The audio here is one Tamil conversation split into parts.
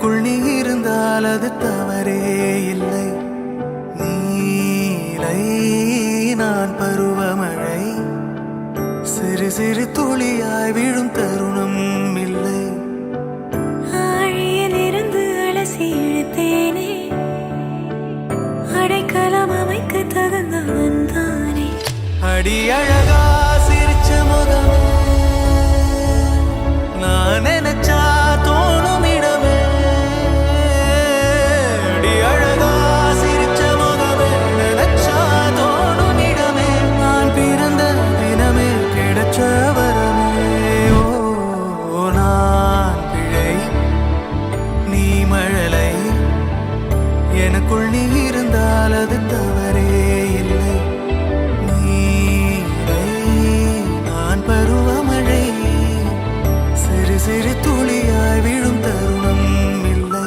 எனக்குள் நீ இருந்தால் அது தவறே இல்லை. நீலை நான் பருவமழை, சிறு சிறு துளியாய் விழும் தருணம் இல்லை. ஆழியில் இருந்து அலசி இழுத்தேனே, அடைக்கலம் அமைக்க தகுந்தவன் தானே. அடி அழகா சிரிச்ச முகமே, நான் நினைச்சா தோணும் இடமே. அடி அழகா சிரிச்ச முகமே, நினைச்சா தோணும் இடமே. நான் பிறந்த தினமே கிடைச்ச வரமே. ஓ நான் பிழை, நீ மழலை, எனக்குள் நீ இருந்தால் அது தவறே இல்லை. நீலை நான் பருவமழை, சிறு சிறு துளியாய் விழும் தருணம் இல்லை.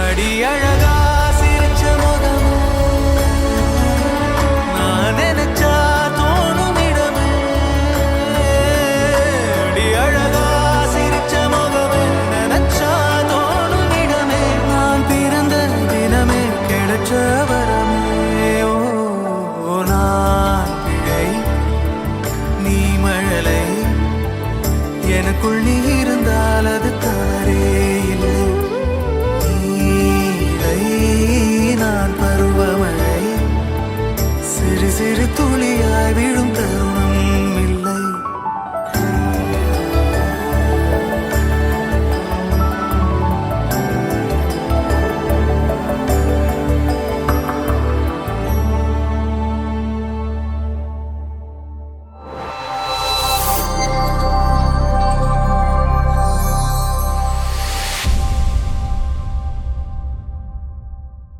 அடி அழகா சிரிச்ச முகமே, நான் நினைச்சா தோணும் இடமே. அடி அழகா சிரிச்ச முகமே, நினைச்சா தோணும் இடமே. நான் பிறந்த தினமே கிடைச்ச வரமே. ஓ நான் பிழை, நீ மழலை, எனக்குள் நீ இருந்தால் அது தவறே இல்லை. நீலை நான் பருவமழை, சிறு சிறு துளியாய் விழும் தருணம்